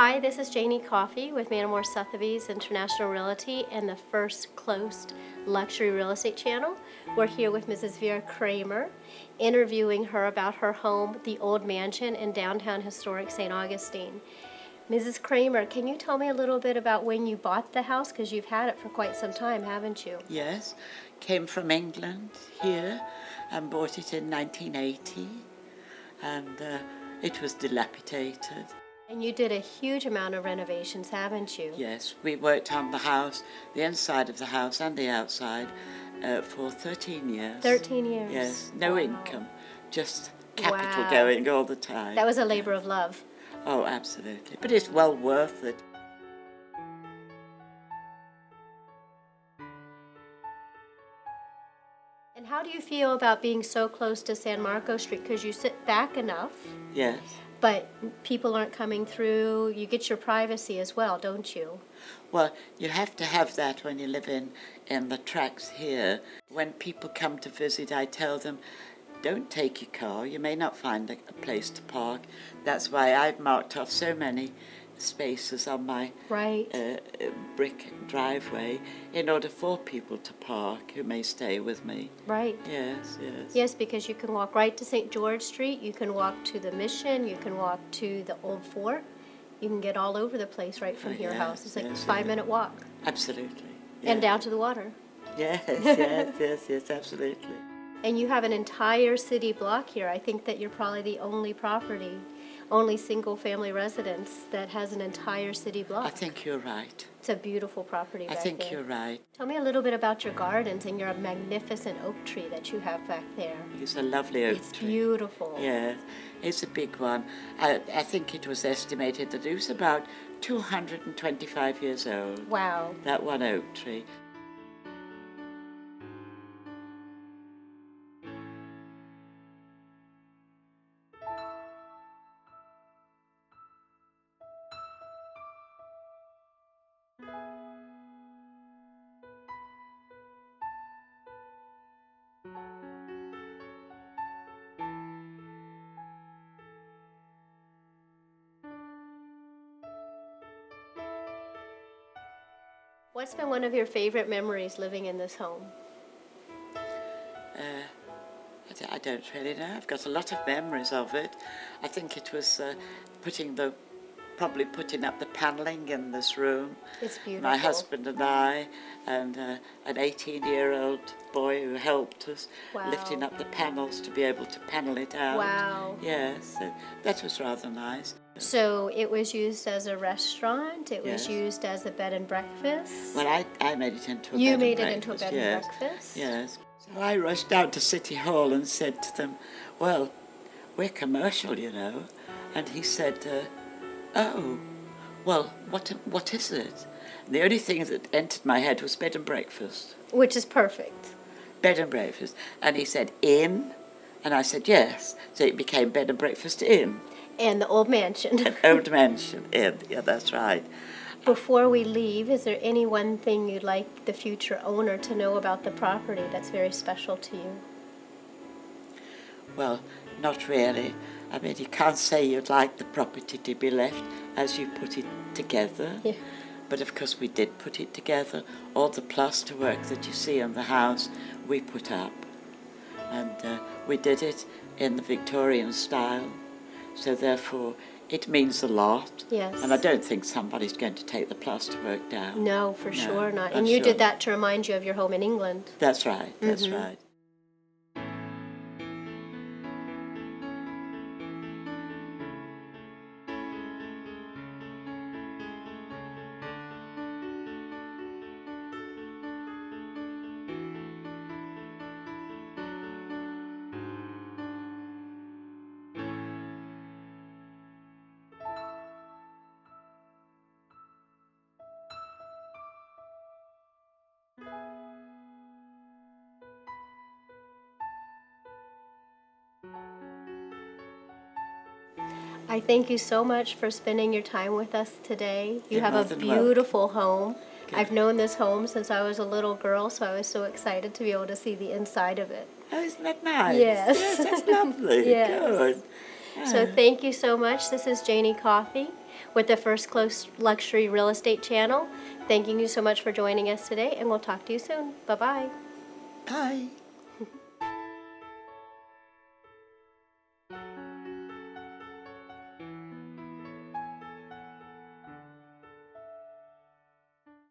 Hi, this is Janie Coffey with Manamore Sotheby's International Realty and the first closed luxury real estate channel. We're here with Mrs. Vera Kramer, interviewing her about her home, the Old Mansion in downtown historic St. Augustine. Mrs. Kramer, can you tell me a little bit about when you bought the house? Because you've had it for quite some time, haven't you? Yes, came from England here and bought it in 1980, and it was dilapidated. And you did a huge amount of renovations, haven't you? Yes, we worked on the house, the inside of the house and the outside, for 13 years. 13 years? Yes, no Wow. income, just capital Wow. going all the time. That was a labor of love. Oh, absolutely. But it's well worth it. And how do you feel about being so close to San Marcos Street? Because you sit back enough, Yes. but people aren't coming through. You get your privacy as well, don't you? Well, you have to have that when you live in the tracts here. When people come to visit, I tell them, don't take your car. You may not find a place to park. That's why I've marked off so many spaces on my Right. brick driveway in order for people to park who may stay with me. Right. Yes, yes. Yes, because you can walk right to St. George Street. You can walk to the Mission. You can walk to the Old Fort. You can get all over the place right from Oh, your yes, house. It's like yes, a 5-minute walk. Absolutely. And Yes. down to the water. Yes, yes, yes, absolutely. And you have an entire city block here. I think that you're probably the only property, only single-family residence that has an entire city block. I think you're right. It's a beautiful property I back think there. you're right. Tell me a little bit about your gardens and your magnificent oak tree that you have back there. It's a lovely oak It's tree. beautiful. Yes, it's a big one. I think it was estimated that it was about 225 years old, Wow. that one oak tree. What's been one of your favorite memories living in this home? I don't really know. I've got a lot of memories of it. I think it was probably putting up the panelling in this room. It's beautiful. My husband and I, and an 18-year-old boy who helped us Wow. lifting up the panels to be able to panel it out. Wow. Yes, so that was rather nice. So it was used as a restaurant. It was Yes. used as a bed and breakfast. Well, I made it into a You bed and made it into a breakfast, bed yes. and breakfast? Yes. So I rushed down to City Hall and said to them, well, we're commercial, you know. And he said, oh, well, what is it? And the only thing that entered my head was bed and breakfast. Which is perfect. Bed and breakfast. And he said, inn? And I said, yes. So it became bed and breakfast inn. And the Old Mansion. An old mansion inn. Yeah, that's right. Before we leave, is there any one thing you'd like the future owner to know about the property that's very special to you? Well, not really. I mean, you can't say you'd like the property to be left as you put it together. Yeah. But of course we did put it together. All the plasterwork that you see in the house, we put up. And we did it in the Victorian style. So therefore, it means a lot. Yes. And I don't think somebody's going to take the plasterwork down. No, for sure not. I'm And you sure did that to remind you of your home in England. That's right, that's Mhm. right. I thank you so much for spending your time with us today. You You're have more a than beautiful home. Good. I've known this home since I was a little girl, so I was so excited to be able to see the inside of it. Oh, isn't that nice? Yes. Yes, that's lovely. Yes. Good. So thank you so much. This is Janie Coffey with the First Close Luxury Real Estate Channel. Thanking you so much for joining us today, and we'll talk to you soon. Bye-bye. Bye.